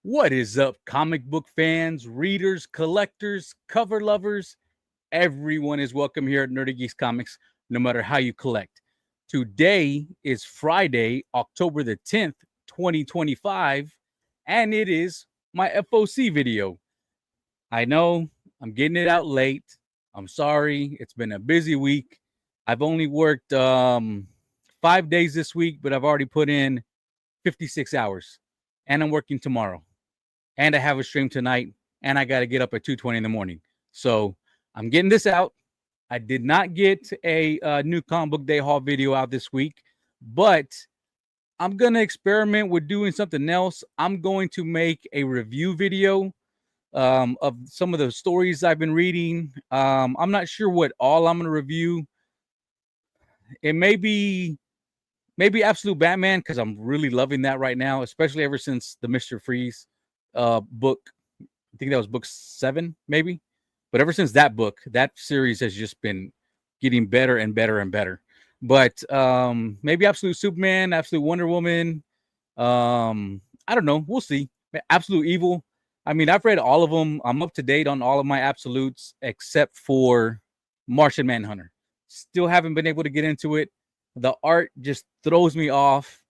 What is up, comic book fans, readers, collectors, cover lovers? Everyone is welcome here at NerdyGeeks Comics, no matter how you collect. Today is Friday, October the 10th, 2025, and it is my FOC video. I know I'm getting it out late. I'm sorry. It's been a busy week. I've only worked 5 days this week, but I've already put in 56 hours, and I'm working tomorrow. And I have a stream tonight, and I got to get up at 2:20 in the morning. So I'm getting this out. I did not get a new comic book day haul video out this week, but I'm gonna experiment with doing something else. I'm going to make a review video of some of the stories I've been reading. I'm not sure what all I'm gonna review. It maybe Absolute Batman because I'm really loving that right now, especially ever since the Mr. Freeze book. I think that was book 7, maybe. But ever since that book, that series has just been getting better and better and better. But maybe Absolute Superman, Absolute Wonder Woman. I don't know. We'll see. Absolute Evil. I mean, I've read all of them. I'm up to date on all of my absolutes except for Martian Manhunter. Still haven't been able to get into it. The art just throws me off.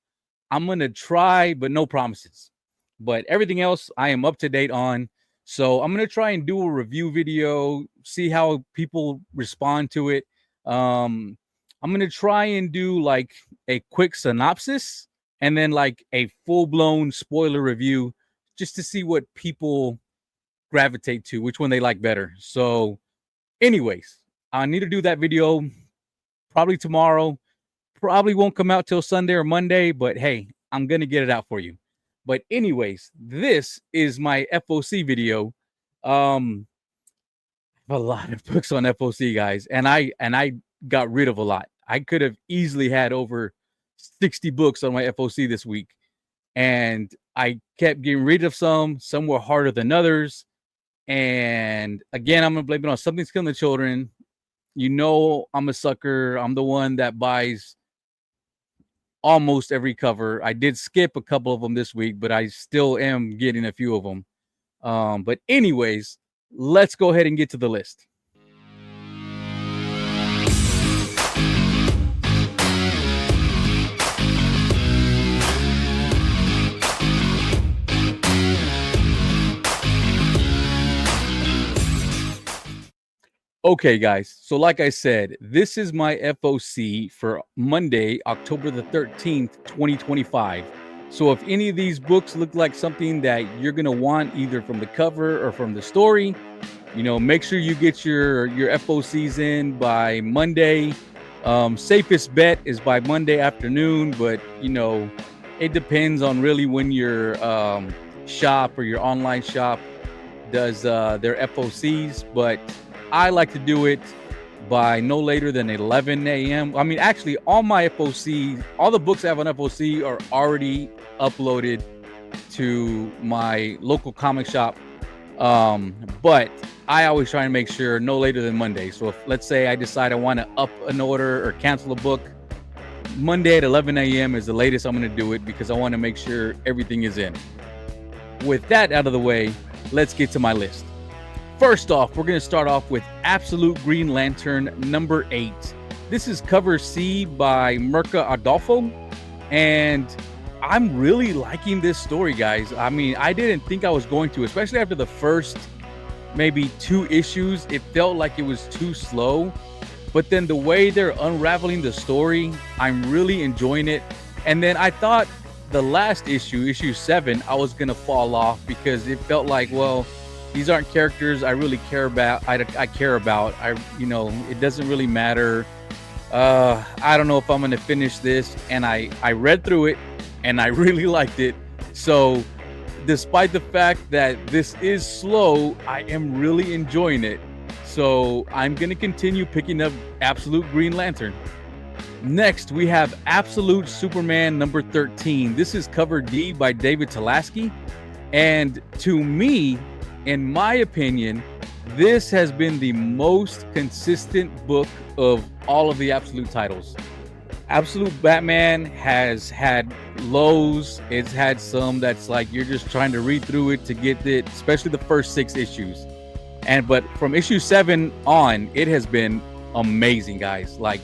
I'm going to try, but no promises. But everything else I am up to date on. So I'm going to try and do a review video, see how people respond to it. I'm going to try and do like a quick synopsis and then like a full-blown spoiler review just to see what people gravitate to, which one they like better. So anyways, I need to do that video probably tomorrow. Probably won't come out till Sunday or Monday, but hey, I'm going to get it out for you. But anyways, this is my FOC video. A lot of books on FOC, guys, and I got rid of a lot. I could have easily had over 60 books on my FOC this week, and I kept getting rid of some. Some were harder than others, and again, I'm gonna blame it on Something's Killing the Children. You know, I'm a sucker. I'm the one that buys almost every cover. I did skip a couple of them this week, but I still am getting a few of them. But anyways, let's go ahead and get to the list. Okay, guys. So like I said, this is my FOC for Monday, October the 13th, 2025. So if any of these books look like something that you're going to want either from the cover or from the story, you know, make sure you get your FOCs in by Monday. Safest bet is by Monday afternoon, but, you know, it depends on really when your shop or your online shop does their FOCs, but I like to do it by no later than 11 a.m. I mean, actually, all my FOC, all the books I have on FOC are already uploaded to my local comic shop. But I always try and make sure no later than Monday. So if, let's say I decide I want to up an order or cancel a book, Monday at 11 a.m. is the latest I'm going to do it because I want to make sure everything is in. With that out of the way, let's get to my list. First off, we're going to start off with Absolute Green Lantern number 8. This is cover C by Mirka Adolfo, and I'm really liking this story, guys. I mean, I didn't think I was going to, especially after the first maybe 2 issues. It felt like it was too slow, but then the way they're unraveling the story, I'm really enjoying it. And then I thought the last issue, issue 7, I was going to fall off because it felt like, well, these aren't characters I really care about. I care about. You know, it doesn't really matter. I don't know if I'm going to finish this. And I read through it and I really liked it. So despite the fact that this is slow, I am really enjoying it. So I'm going to continue picking up Absolute Green Lantern. Next, we have Absolute Superman number 13. This is cover D by David Talaski. And to me, in my opinion, this has been the most consistent book of all of the Absolute titles. Absolute Batman has had lows. It's had some that's like you're just trying to read through it to get it, especially the first 6 issues. But from issue 7 on, it has been amazing, guys. Like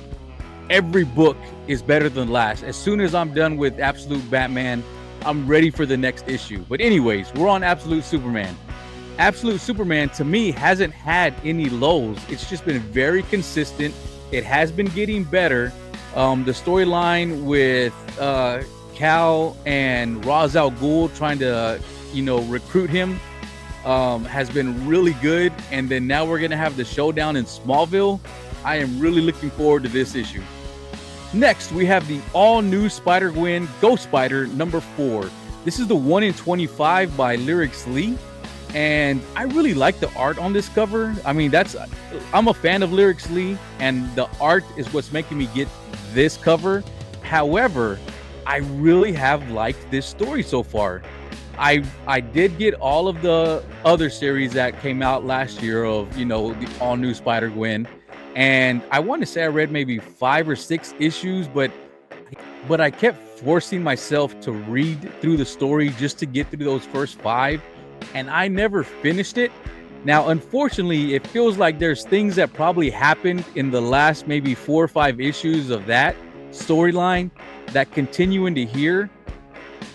every book is better than last. As soon as I'm done with Absolute Batman, I'm ready for the next issue. But anyways, we're on Absolute Superman. Absolute Superman to me hasn't had any lows. It's just been very consistent. It has been getting better. The storyline with Cal and Ra's al Ghul trying to, recruit him has been really good. And then now we're gonna have the showdown in Smallville. I am really looking forward to this issue. Next, we have the all-new Spider-Gwen Ghost Spider number 4. This is the 1 in 25 by Lyrics Lee. And I really like the art on this cover. I mean, I'm a fan of Lyrics Lee, and the art is what's making me get this cover. However, I really have liked this story so far. I did get all of the other series that came out last year of, the all new Spider-Gwen. And I want to say I read maybe 5 or 6 issues, but I kept forcing myself to read through the story just to get through those first 5. And I never finished it. Now, unfortunately, it feels like there's things that probably happened in the last maybe 4 or 5 issues of that storyline that continue into here.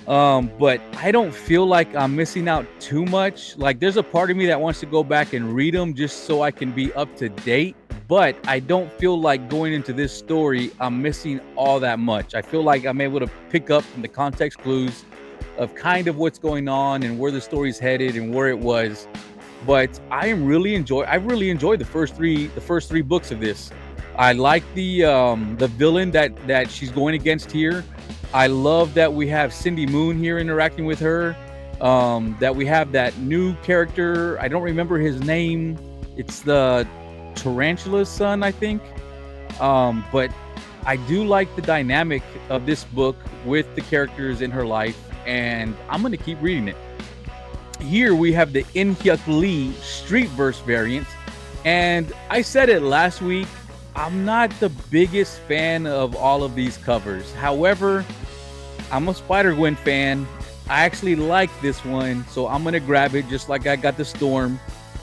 But I don't feel like I'm missing out too much. Like there's a part of me that wants to go back and read them just so I can be up to date. But I don't feel like going into this story, I'm missing all that much. I feel like I'm able to pick up from the context clues of kind of what's going on and where the story's headed and where it was. But I really enjoyed the first three books of this. I like the villain that she's going against here. I love that we have Cindy Moon here interacting with her. That we have that new character. I don't remember his name. It's the Tarantula's son, I think. But I do like the dynamic of this book with the characters in her life, and I'm going to keep reading it. Here we have the In-Hyuk Lee Streetverse variant, and I said it last week, I'm not the biggest fan of all of these covers. However, I'm a Spider-Gwen fan. I actually like this one, so I'm going to grab it just like I got the Storm.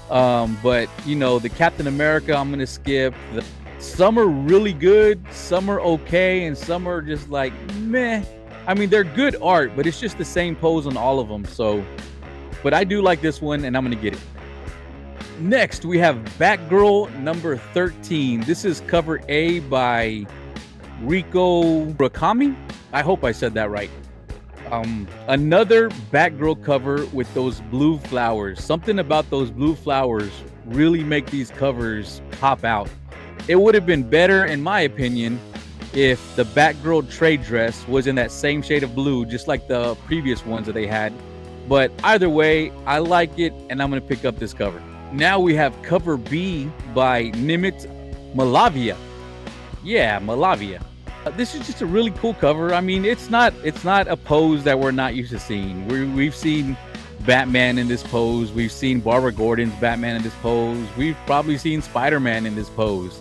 But, the Captain America, I'm going to skip. Some are really good, some are okay, and some are just like, meh. I mean, they're good art, but it's just the same pose on all of them. But I do like this one, and I'm going to get it. Next, we have Batgirl number 13. This is cover A by Riko Murakami. I hope I said that right. Another Batgirl cover with those blue flowers. Something about those blue flowers really make these covers pop out. It would have been better, in my opinion, if the Batgirl trade dress was in that same shade of blue, just like the previous ones that they had. But either way, I like it, and I'm going to pick up this cover. Now we have cover B by Nimit Malavia. Yeah, Malavia. This is just a really cool cover. I mean, it's not a pose that we're not used to seeing. We've seen Batman in this pose. We've seen Barbara Gordon's Batman in this pose. We've probably seen Spider-Man in this pose.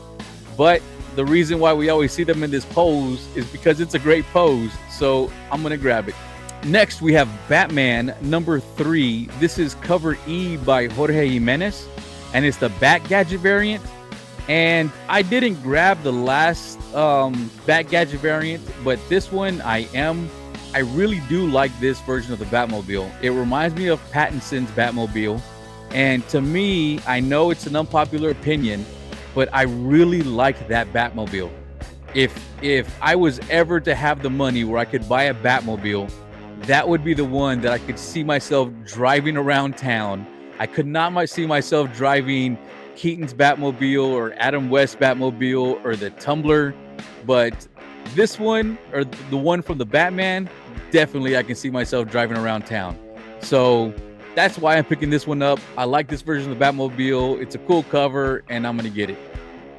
But the reason why we always see them in this pose is because it's a great pose. So I'm going to grab it. Next, we have Batman number 3. This is cover E by Jorge Jimenez, and it's the Bat Gadget variant. And I didn't grab the last Bat Gadget variant, but this one I really do like this version of the Batmobile. It reminds me of Pattinson's Batmobile. And to me, I know it's an unpopular opinion, but I really like that Batmobile. If I was ever to have the money where I could buy a Batmobile, that would be the one that I could see myself driving around town. I could not see myself driving Keaton's Batmobile or Adam West's Batmobile or the Tumbler, but this one or the one from the Batman, definitely I can see myself driving around town. So that's why I'm picking this one up. I like this version of the Batmobile. It's a cool cover, and I'm going to get it.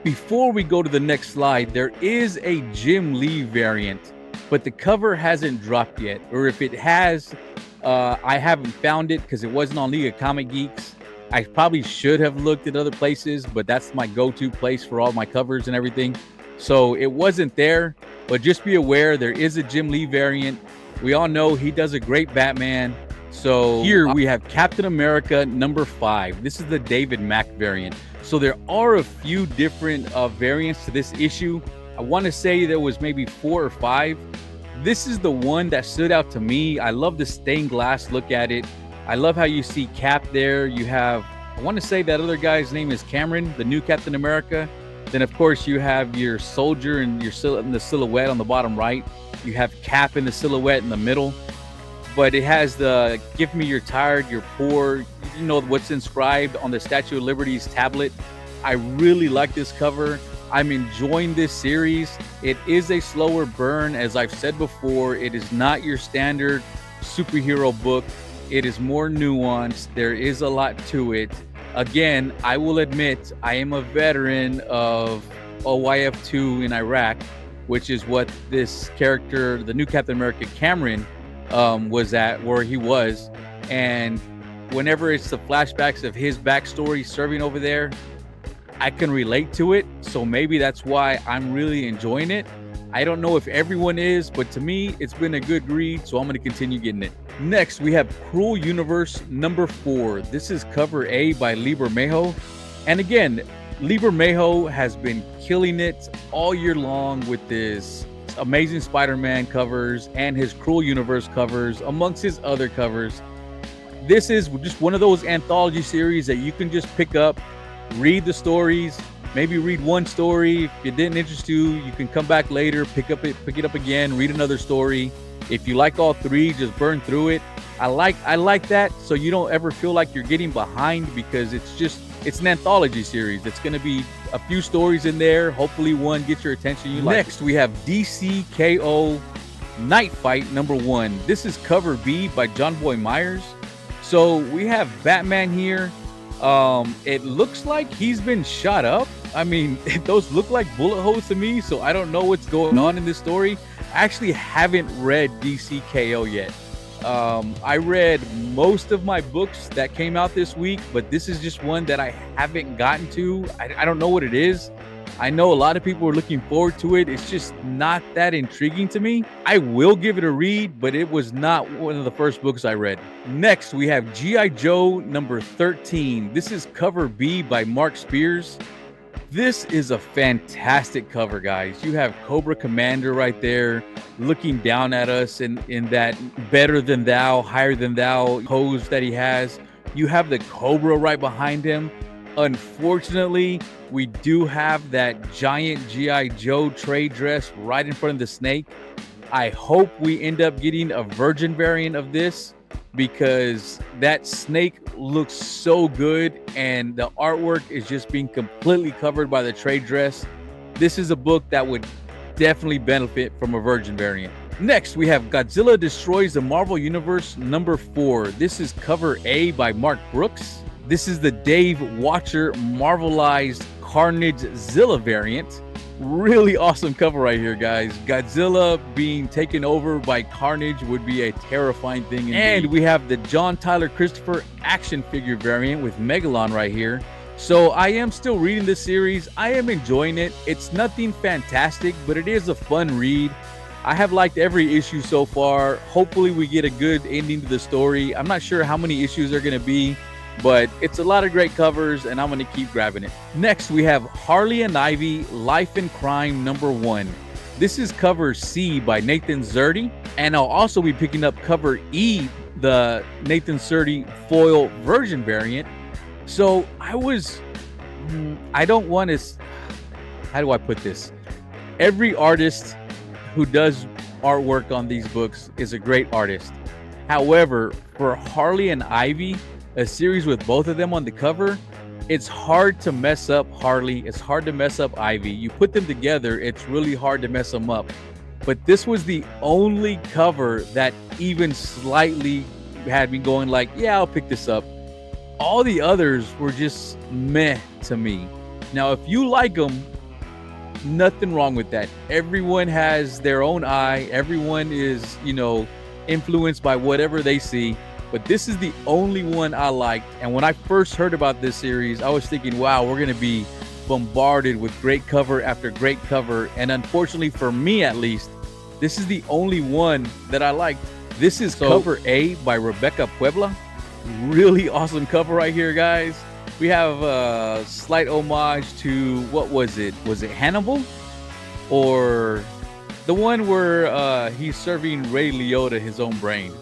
Before we go to the next slide, there is a Jim Lee variant, but the cover hasn't dropped yet. Or if it has, I haven't found it because it wasn't on League of Comic Geeks. I probably should have looked at other places, but that's my go-to place for all my covers and everything. So it wasn't there. But just be aware, there is a Jim Lee variant. We all know he does a great Batman. So here we have Captain America #5. This is the David Mack variant. So there are a few different variants to this issue. I want to say there was maybe 4 or 5. This is the one that stood out to me. I love the stained glass look at it. I love how you see Cap there. You have, I want to say that other guy's name is Cameron, the new Captain America. Then, of course, you have your soldier and in the silhouette on the bottom right. You have Cap in the silhouette in the middle. But it has the "Give me you're tired, you're poor," you know, what's inscribed on the Statue of Liberty's tablet. I really like this cover. I'm enjoying this series. It is a slower burn. As I've said before, it is not your standard superhero book. It is more nuanced. There is a lot to it. Again, I will admit I am a veteran of OYF2 in Iraq, which is what this character, the new Captain America Cameron, was at, where he was. And whenever it's the flashbacks of his backstory serving over there, I can relate to it. So maybe that's why I'm really enjoying it. I don't know if everyone is, but to me, it's been a good read, so I'm going to continue getting it. Next, we have Cruel Universe #4. This is cover A by Lee Bermejo. And again, Lee Bermejo has been killing it all year long with this Amazing Spider-Man covers and his Cruel Universe covers, amongst his other covers. This is just one of those anthology series that you can just pick up, read the stories, maybe read one story. If it didn't interest you, you can come back later, pick it up again, read another story. If you like all 3, just burn through it. I like that, so you don't ever feel like you're getting behind, because it's an anthology series. It's going to be a few stories in there. Hopefully one gets your attention. Next, we have DCKO Night Fight #1. This is cover B by John Boy Myers. So we have Batman here. It looks like he's been shot up. I mean, those look like bullet holes to me, so I don't know what's going on in this story. I actually haven't read DCKO yet. I read most of my books that came out this week, but this is just one that I haven't gotten to. I don't know what it is. I know a lot of people are looking forward to it. It's just not that intriguing to me. I will give it a read, but it was not one of the first books I read. Next, we have G.I. Joe #13. This is cover B by Mark Spears. This is a fantastic cover, guys. You have Cobra Commander right there looking down at us in that better than thou, higher than thou pose that he has. You have the Cobra right behind him. Unfortunately, we do have that giant G.I. Joe trade dress right in front of the snake. I hope we end up getting a virgin variant of this, because that snake looks so good and the artwork is just being completely covered by the trade dress. This is a book that would definitely benefit from a virgin variant. Next, we have Godzilla Destroys the Marvel Universe #4. This is cover A by Mark Brooks. This is the Dave Watcher Marvelized Carnage Zilla variant. Really awesome cover right here, guys. Godzilla being taken over by Carnage would be a terrifying thing indeed. And we have the John Tyler Christopher action figure variant with Megalon right here. So I am still reading this series. I am enjoying it. It's nothing fantastic, but it is a fun read. I have liked every issue so far. Hopefully we get a good ending to the story. I'm not sure how many issues are going to be, but it's a lot of great covers, and I'm going to keep grabbing it. Next, we have Harley and Ivy Life and Crime #1. This is cover C by Nathan Zerdy, and I'll also be picking up cover E, the Nathan Zerdy foil version variant. So I don't want to, how do I put this? Every artist who does artwork on these books is a great artist. However, for Harley and Ivy, a series with both of them on the cover, it's hard to mess up Harley. It's hard to mess up Ivy. You put them together, it's really hard to mess them up. But this was the only cover that even slightly had me going like, yeah, I'll pick this up. All the others were just meh to me. Now, if you like them, nothing wrong with that. Everyone has their own eye. Everyone is, influenced by whatever they see. But this is the only one I liked. And when I first heard about this series, I was thinking, wow, we're going to be bombarded with great cover after great cover, and unfortunately for me at least, this is the only one that I liked. This is cover A by Rebecca Puebla. Really awesome cover right here, guys. We have a slight homage to, what was it? Was it Hannibal? Or the one where he's serving Ray Liotta his own brain.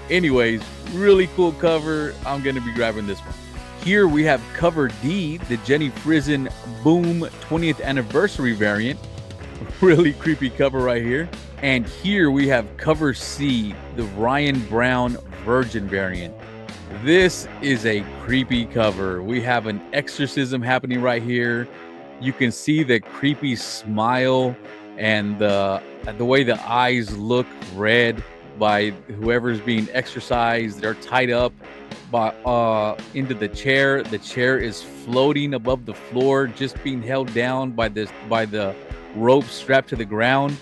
Anyways, really cool cover. I'm going to be grabbing this one. Here we have cover D, the Jenny Frison Boom 20th anniversary variant. Really creepy cover right here. And here we have cover C, the Ryan Brown Virgin variant. This is a creepy cover. We have an exorcism happening right here. You can see the creepy smile and the way the eyes look red by whoever's being exorcised. They're tied up into the chair. The chair is floating above the floor, just being held down by the rope strapped to the ground.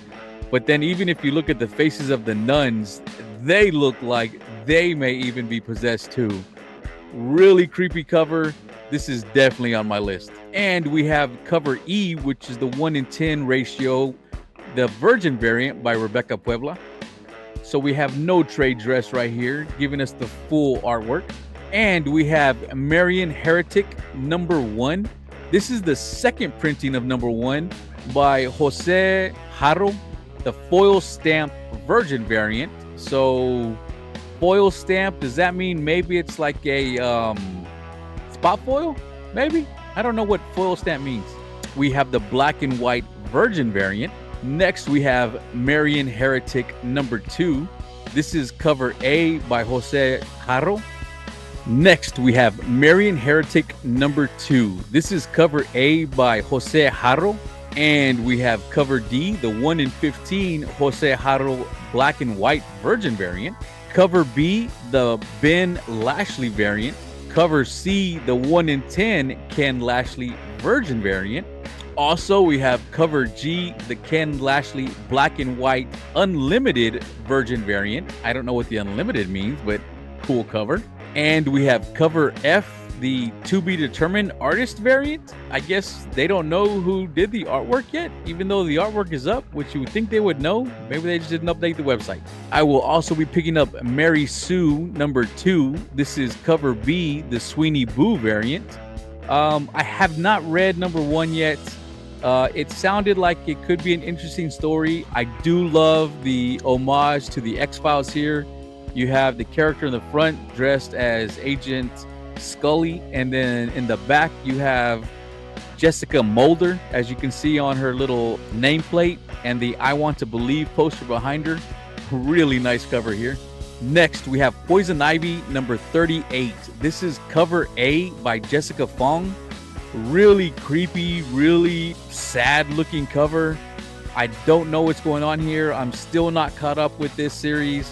But then even if you look at the faces of the nuns, they look like they may even be possessed too. Really creepy cover. This is definitely on my list. And we have cover E, which is the 1:10 ratio, the Virgin variant by Rebecca Puebla. So we have no trade dress right here, giving us the full artwork. And we have Marian Heretic #1. This is the second printing of #1 by Jose Haro, the foil stamp Virgin variant. So foil stamp, does that mean maybe it's like a spot foil? Maybe? I don't know what foil stamp means. We have the black and white Virgin variant. Next, we have Marian Heretic #2. This is cover A by Jose Haro. Next, we have Marian Heretic #2. This is cover A by Jose Haro. And we have cover D, the 1:15 Jose Haro black and white Virgin variant. Cover B, the Ben Lashley variant. Cover C, the 1:10 Ken Lashley Virgin variant. Also, we have cover G, the Ken Lashley black and white unlimited Virgin variant. I don't know what the unlimited means, but cool cover. And we have cover F, the to be determined artist variant. I guess they don't know who did the artwork yet, even though the artwork is up, which you would think they would know. Maybe they just didn't update the website. I will also be picking up Mary Sue #2. This is cover B, the Sweeney Boo variant. I have not read #1 yet. It sounded like it could be an interesting story. I do love the homage to the X-Files here. You have the character in the front dressed as Agent Scully, and then in the back you have Jessica Mulder, as you can see on her little nameplate, and the I Want to Believe poster behind her. Really nice cover here. Next, we have Poison Ivy #38. This is cover A by Jessica Fong. Really creepy, really sad looking cover. I don't know what's going on here. I'm still not caught up with this series.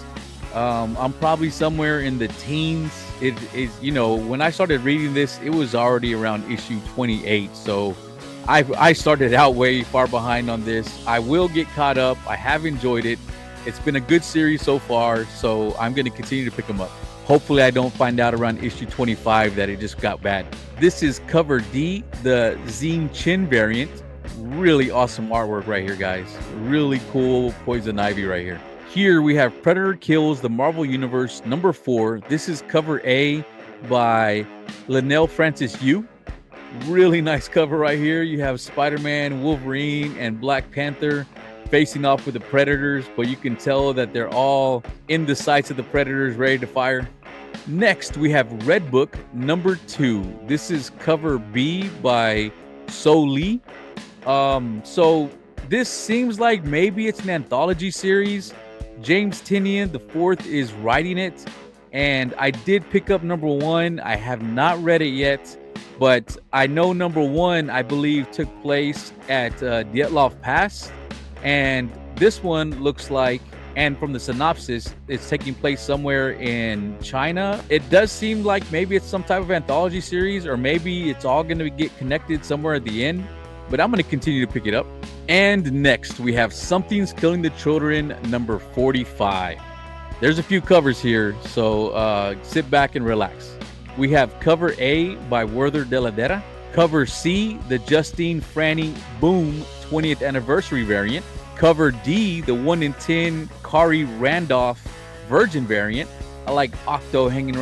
I'm probably somewhere in the teens. It is, when I started reading this, it was already around issue 28. So I started out way far behind on this. I will get caught up. I have enjoyed it. It's been a good series so far, so I'm going to continue to pick them up. Hopefully I don't find out around issue 25 that it just got bad. This is cover D, the Zine Chin variant. Really awesome artwork right here, guys. Really cool Poison Ivy right here. Here we have Predator Kills the Marvel Universe #4. This is cover A by Linnell Francis Yu. Really nice cover right here. You have Spider-Man, Wolverine, and Black Panther facing off with the Predators, but you can tell that they're all in the sights of the Predators, ready to fire. Next, we have Red Book #2. This is cover B by So Lee. So this seems like maybe it's an anthology series. James Tynion IV is writing it, and I did pick up #1. I have not read it yet, but I know #1, I believe, took place at Dyatlov Pass, and this one looks like, and from the synopsis, it's taking place somewhere in China. It does seem like maybe it's some type of anthology series, or maybe it's all going to get connected somewhere at the end, but I'm going to continue to pick it up. And next, we have Something's Killing the Children #45. There's a few covers here, so sit back and relax. We have cover A by Werther de la Dera, Cover C, the Justine Franny Boom 20th anniversary variant. Cover D, the 1 in 10 Kari Randolph Virgin variant. I like Octo hanging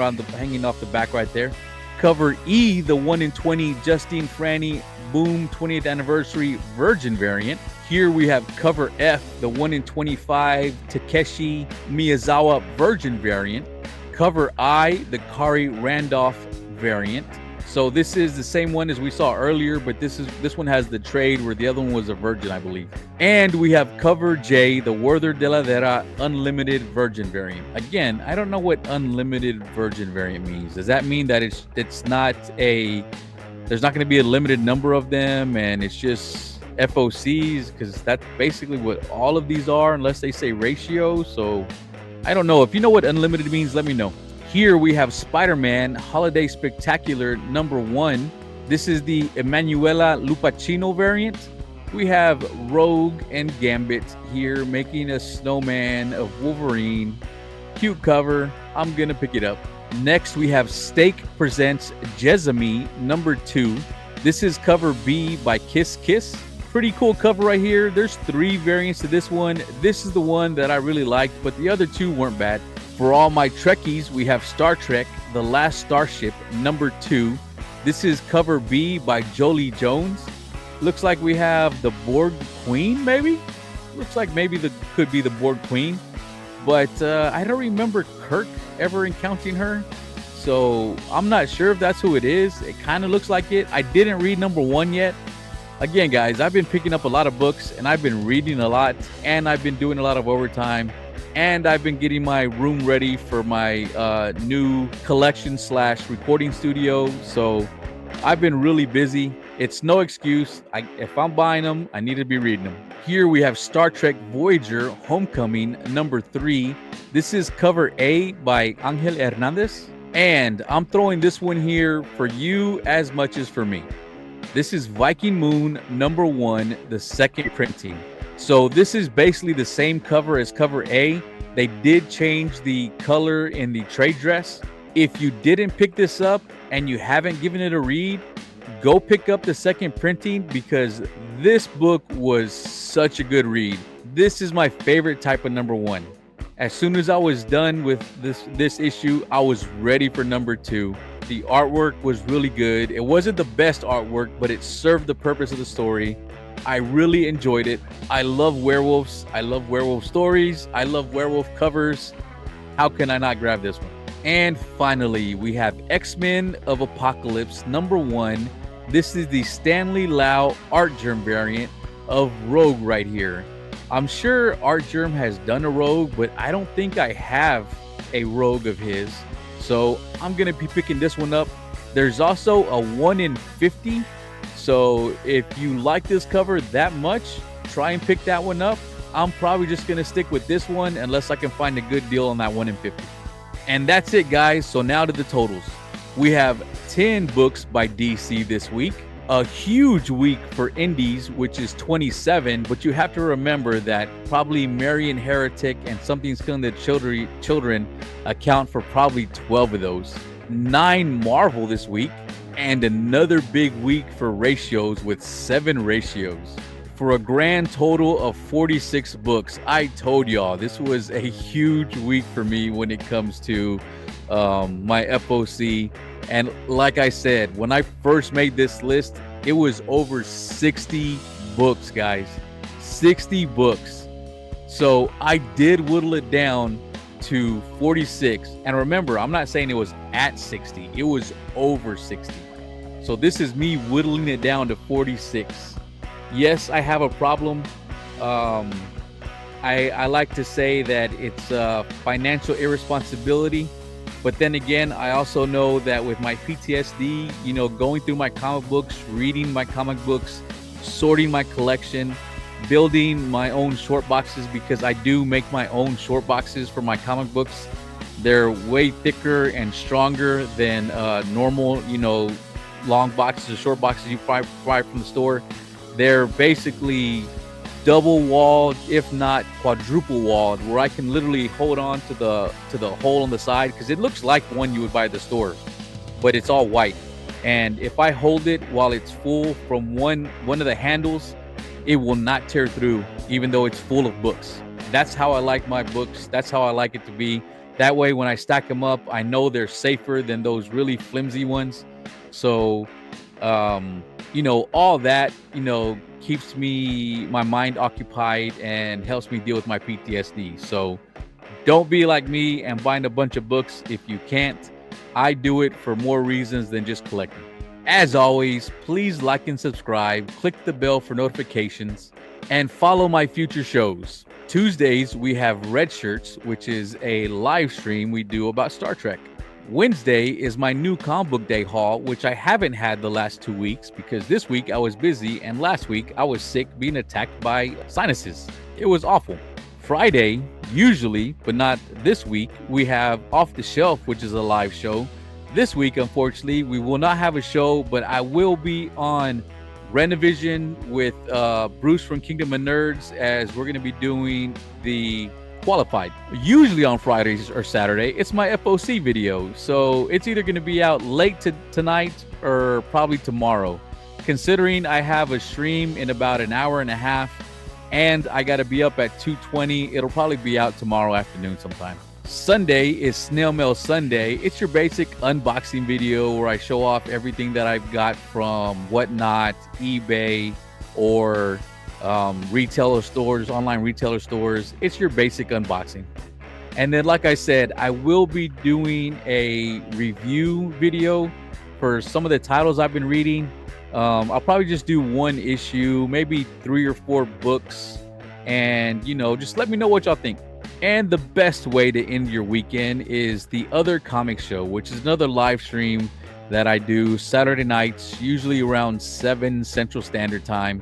off the back right there. Cover E, the 1 in 20 Justine Franny Boom 20th anniversary Virgin variant. Here we have cover F, the 1 in 25 Takeshi Miyazawa Virgin variant. Cover I, the Kari Randolph variant. So this is the same one as we saw earlier, but this one has the trade where the other one was a virgin, I believe. And we have cover J, the Werther de la Vera Unlimited Virgin variant. Again, I don't know what Unlimited Virgin variant means. Does that mean that it's not there's not going to be a limited number of them and it's just FOCs? Because that's basically what all of these are, unless they say ratio. So I don't know. If you know what unlimited means, let me know. Here we have Spider-Man Holiday Spectacular #1. This is the Emanuela Lupacchino variant. We have Rogue and Gambit here making a snowman of Wolverine. Cute cover. I'm going to pick it up. Next, we have Stake Presents Jezami #2. This is cover B by Kiss Kiss. Pretty cool cover right here. There's 3 variants to this one. This is the one that I really liked, but the other 2 weren't bad. For all my Trekkies, we have Star Trek The Last Starship #2. This is cover B by Jolie Jones. Looks like we have the Borg Queen, maybe? Looks like maybe could be the Borg Queen. But I don't remember Kirk ever encountering her. So I'm not sure if that's who it is. It kind of looks like it. I didn't read #1 yet. Again, guys, I've been picking up a lot of books and I've been reading a lot and I've been doing a lot of overtime. And I've been getting my room ready for my new collection / recording studio. So I've been really busy. It's no excuse. If I'm buying them, I need to be reading them. Here we have Star Trek Voyager Homecoming #3. This is cover A by Angel Hernandez. And I'm throwing this one here for you as much as for me. This is Viking Moon #1, the second printing. So this is basically the same cover as cover A. They did change the color in the trade dress. If you didn't pick this up and you haven't given it a read, go pick up the second printing because this book was such a good read. This is my favorite type of #1. As soon as I was done with this issue, I was ready for #2. The artwork was really good. It wasn't the best artwork, but it served the purpose of the story. I really enjoyed it. I love werewolves. I love werewolf stories. I love werewolf covers. How can I not grab this one? And finally, we have X-Men of Apocalypse #1. This is the Stanley Lau Art Germ variant of Rogue right here. I'm sure Art Germ has done a Rogue, but I don't think I have a Rogue of his. So I'm going to be picking this one up. There's also a 1 in 50. So if you like this cover that much, try and pick that one up. I'm probably just going to stick with this one unless I can find a good deal on that 1 in 50. And that's it, guys. So now to the totals. We have 10 books by DC this week. A huge week for indies, which is 27. But you have to remember that probably Marian Heretic and Something's Killing the Children account for probably 12 of those. 9 Marvel this week. And another big week for ratios with 7 ratios. For a grand total of 46 books. I told y'all this was a huge week for me when it comes to my FOC. And like I said, when I first made this list, it was over 60 books, guys. 60 books. So I did whittle it down to 46. And remember, I'm not saying it was at 60. It was over 60. So this is me whittling it down to 46. Yes, I have a problem. I like to say that it's financial irresponsibility. But then again, I also know that with my PTSD, going through my comic books, reading my comic books, sorting my collection, building my own short boxes, because I do make my own short boxes for my comic books. They're way thicker and stronger than normal, long boxes or short boxes you buy from the store. They're basically double walled, if not quadruple walled, where I can literally hold on to the hole on the side, because it looks like one you would buy at the store, but it's all white. And if I hold it while it's full from one of the handles, it will not tear through, even though it's full of books. That's how I like my books. That's how I like it to be. That way, when I stack them up, I know they're safer than those really flimsy ones. So, all that, keeps my mind occupied and helps me deal with my PTSD. So don't be like me and bind a bunch of books if you can't. I do it for more reasons than just collecting. As always, please like and subscribe, click the bell for notifications, and follow my future shows. Tuesdays, we have Red Shirts, which is a live stream we do about Star Trek. Wednesday is my new comic book day haul, which I haven't had the last 2 weeks because this week I was busy and last week I was sick being attacked by sinuses. It was awful. Friday, usually, but not this week, we have Off the Shelf, which is a live show. This week, unfortunately, we will not have a show, but I will be on Renovision with Bruce from Kingdom of Nerds, as we're going to be doing the Qualified. Usually on Fridays or Saturday, it's my FOC video, so it's either going to be out late tonight or probably tomorrow. Considering I have a stream in about an hour and a half, and I got to be up at 2:20, it'll probably be out tomorrow afternoon sometime. Sunday is Snail Mail Sunday. It's your basic unboxing video where I show off everything that I've got from Whatnot, eBay, or retailer stores, online retailer stores. It's your basic unboxing. And then, like I said, I will be doing a review video for some of the titles I've been reading. I'll probably just do one issue, maybe 3 or 4 books, and just let me know what y'all think. And the best way to end your weekend is the Other Comic Show, which is another live stream that I do Saturday nights, usually around 7 Central Standard Time.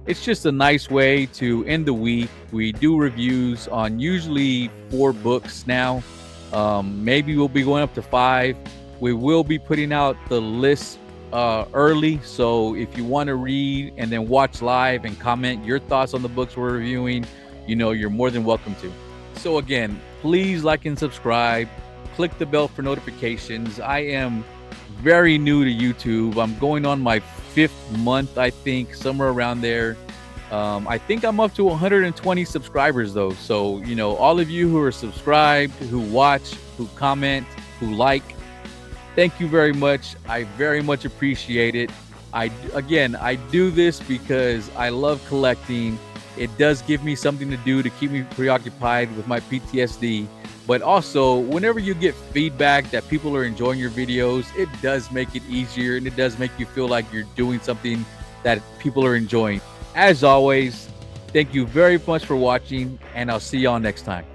It's just a nice way to end the week. We do reviews on usually 4 books now. Maybe we'll be going up to 5. We will be putting out the list early, so if you want to read and then watch live and comment your thoughts on the books we're reviewing, you're more than welcome to. So again, please like and subscribe, click the bell for notifications. I am very new to YouTube. I'm going on my 5th month, I think, somewhere around there. I think I'm up to 120 subscribers though. So, all of you who are subscribed, who watch, who comment, who like, thank you very much. I very much appreciate it. I do this because I love collecting. It does give me something to do to keep me preoccupied with my PTSD. But also, whenever you get feedback that people are enjoying your videos, it does make it easier and it does make you feel like you're doing something that people are enjoying. As always, thank you very much for watching, and I'll see y'all next time.